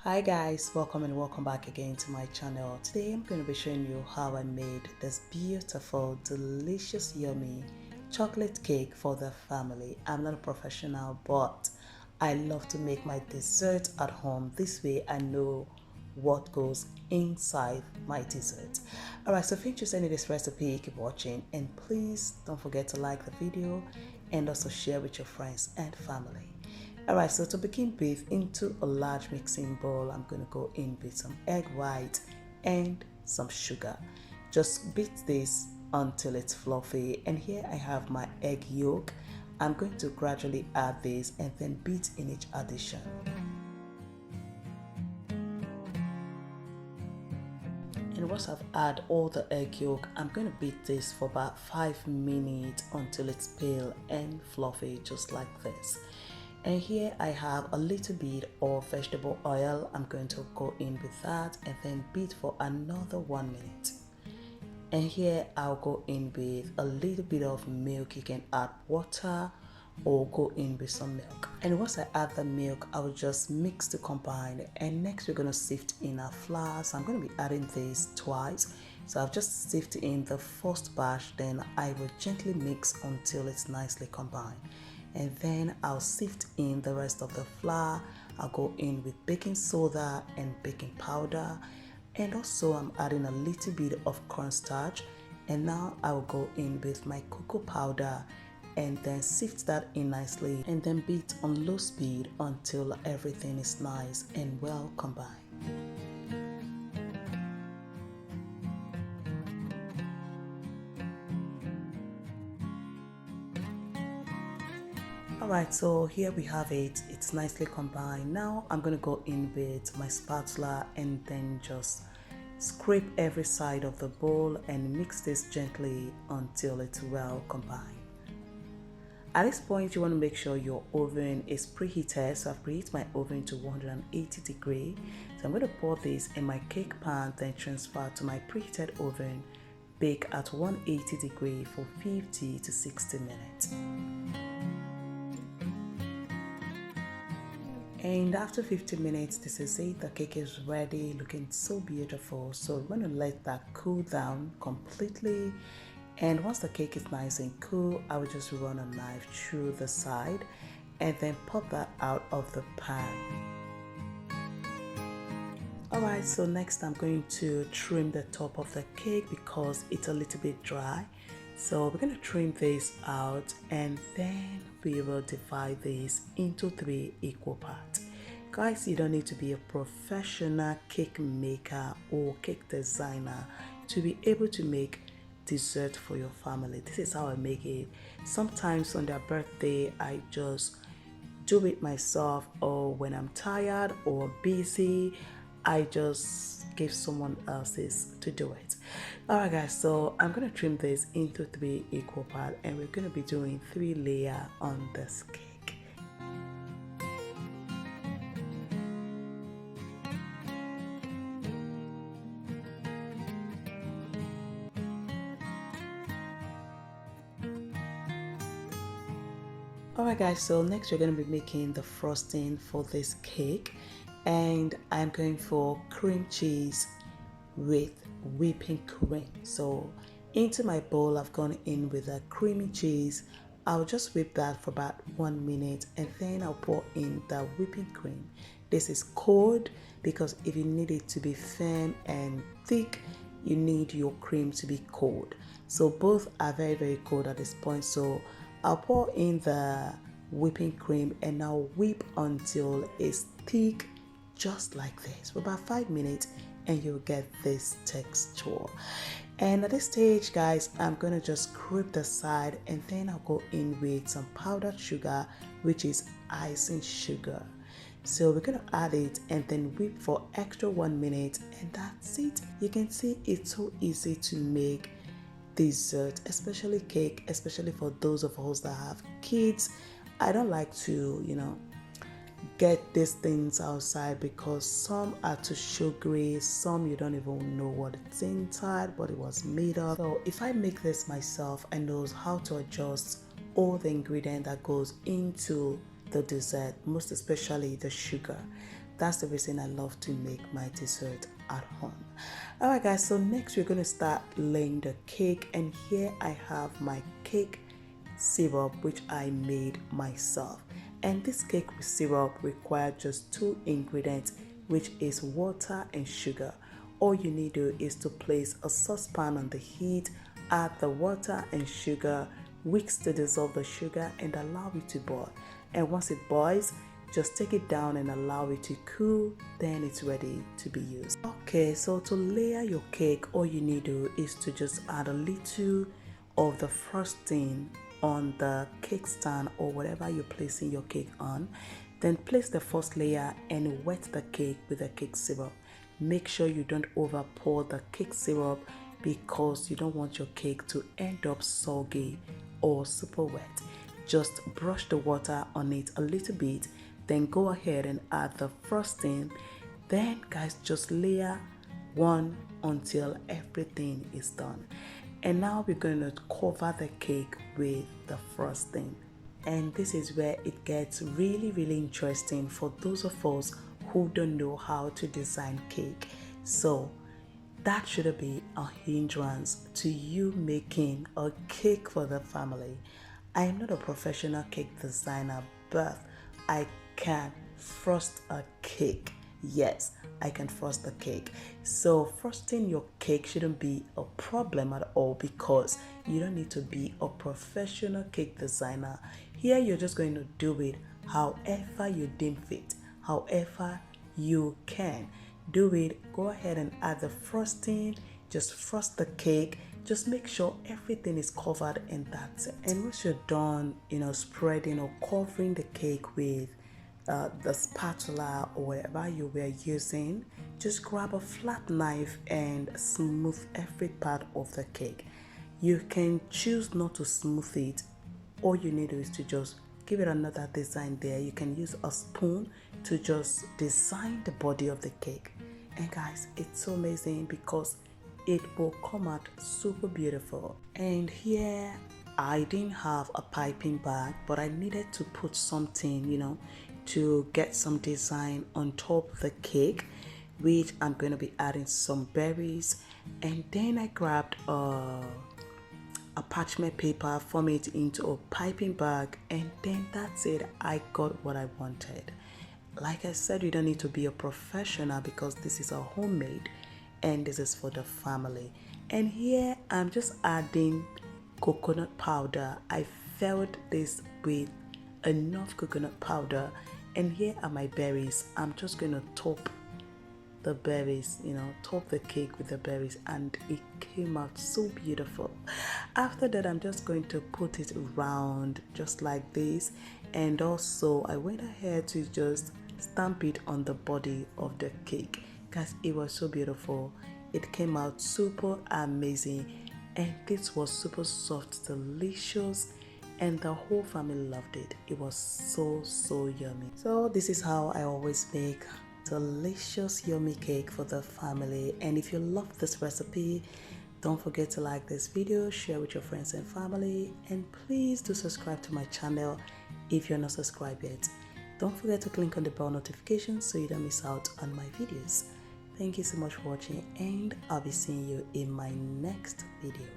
Hi guys, welcome and welcome back again to my channel. Today I'm going to be showing you how I made this beautiful, delicious, yummy chocolate cake for the family. I'm not a professional, but I love to make my dessert at home. This way I know what goes inside my dessert. Alright, so if you're interested in this recipe, keep watching and please don't forget to like the video and also share with your friends and family. Alright, so to begin with, into a large mixing bowl, I'm going to go in with some egg white and some sugar. Just beat this until it's fluffy. And here I have my egg yolk. I'm going to gradually add this and then beat in each addition. And once I've added all the egg yolk, I'm going to beat this for about 5 minutes until it's pale and fluffy, just like this. And here I have a little bit of vegetable oil. I'm going to go in with that and then beat for another 1 minute. And here I'll go in with a little bit of milk. You can add water or go in with some milk. And once I add the milk, I will just mix to combine. And next we're going to sift in our flour. So I'm going to be adding this twice. So I've just sifted in the first batch, then I will gently mix until it's nicely combined. And then I'll sift in the rest of the flour. I'll go in with baking soda and baking powder, and also I'm adding a little bit of cornstarch. And now I'll go in with my cocoa powder and then sift that in nicely and then beat on low speed until everything is nice and well combined. Alright, so here we have it. It's nicely combined. Now I'm going to go in with my spatula and then just scrape every side of the bowl and mix this gently until it's well combined. At this point, you want to make sure your oven is preheated. So I've preheated my oven to 180 degrees. So I'm going to pour this in my cake pan, then transfer to my preheated oven. Bake at 180 degrees for 50 to 60 minutes. And after 50 minutes, this is it. The cake is ready, looking so beautiful. So we're going to let that cool down completely. And once the cake is nice and cool, I will just run a knife through the side and then pop that out of the pan. Alright, so next I'm going to trim the top of the cake because it's a little bit dry. So we're going to trim this out and then we will divide this into 3 equal parts. Guys, you don't need to be a professional cake maker or cake designer to be able to make dessert for your family. This is how I make it. Sometimes on their birthday, I just do it myself, or when I'm tired or busy, I just give someone else's to do it. Alright guys, so I'm going to trim this into 3 equal parts and we're going to be doing 3 layers on this cake. Alright guys, so next we're going to be making the frosting for this cake, and I'm going for cream cheese with whipping cream. So into my bowl I've gone in with a creamy cheese. I'll just whip that for about 1 minute and then I'll pour in the whipping cream. This is cold because if you need it to be firm and thick, you need your cream to be cold. So both are very cold at this point. So I'll pour in the whipping cream and I'll whip until it's thick, just like this, for about 5 minutes, and you'll get this texture. And at this stage, guys, I'm going to just scrape the side and then I'll go in with some powdered sugar, which is icing sugar. So we're going to add it and then whip for extra 1 minute, and that's it. You can see it's so easy to make dessert, especially cake, especially for those of us that have kids. I don't like to, get these things outside because some are too sugary, some you don't even know what it's inside, what it was made of. So if I make this myself, I know how to adjust all the ingredient that goes into the dessert, most especially the sugar. That's the reason I love to make my dessert at home. Alright guys, so next we're going to start laying the cake, and here I have my cake syrup which I made myself. And this cake with syrup requires just 2 ingredients, which is water and sugar. All you need to do is to place a saucepan on the heat, add the water and sugar, whisk to dissolve the sugar and allow it to boil. And once it boils, just take it down and allow it to cool, then it's ready to be used. Okay, so to layer your cake, all you need to do is to just add a little of the frosting on the cake stand or whatever you're placing your cake on. Then place the first layer and wet the cake with the cake syrup. Make sure you don't over pour the cake syrup because you don't want your cake to end up soggy or super wet. Just brush the water on it a little bit, then go ahead and add the frosting. Then guys, just layer one until everything is done. And now we're going to cover the cake with the frosting. And this is where it gets really interesting for those of us who don't know how to design cake. So that shouldn't be a hindrance to you making a cake for the family. I am not a professional cake designer, but I can frost a cake. Yes, I can frost the cake. So frosting your cake shouldn't be a problem at all because you don't need to be a professional cake designer. Here you're just going to do it however you deem fit, however you can. Do it, go ahead and add the frosting, just frost the cake, just make sure everything is covered and that's it. And once you're done, spreading or covering the cake with the spatula or whatever you were using, just grab a flat knife and smooth every part of the cake. You can choose not to smooth it. All you need is to just give it another design there. You can use a spoon to just design the body of the cake. And guys, it's so amazing because it will come out super beautiful. And here I didn't have a piping bag, but I needed to put something, to get some design on top of the cake, which I'm going to be adding some berries. And then I grabbed a parchment paper, form it into a piping bag, and then that's it. I got what I wanted. Like I said, you don't need to be a professional because this is a homemade and this is for the family. And here I'm just adding coconut powder. I filled this with enough coconut powder, and here are my berries. I'm just going to top the berries, top the cake with the berries, and it came out so beautiful. After that, I'm just going to put it around just like this, and also I went ahead to just stamp it on the body of the cake. Guys, it was so beautiful. It came out super amazing, and this was super soft, delicious, and the whole family loved it. It was so yummy. So this is how I always make delicious yummy cake for the family. And if you love this recipe, don't forget to like this video, share with your friends and family, and please do subscribe to my channel if you're not subscribed yet. Don't forget to click on the bell notification so you don't miss out on my videos. Thank you so much for watching, and I'll be seeing you in my next video.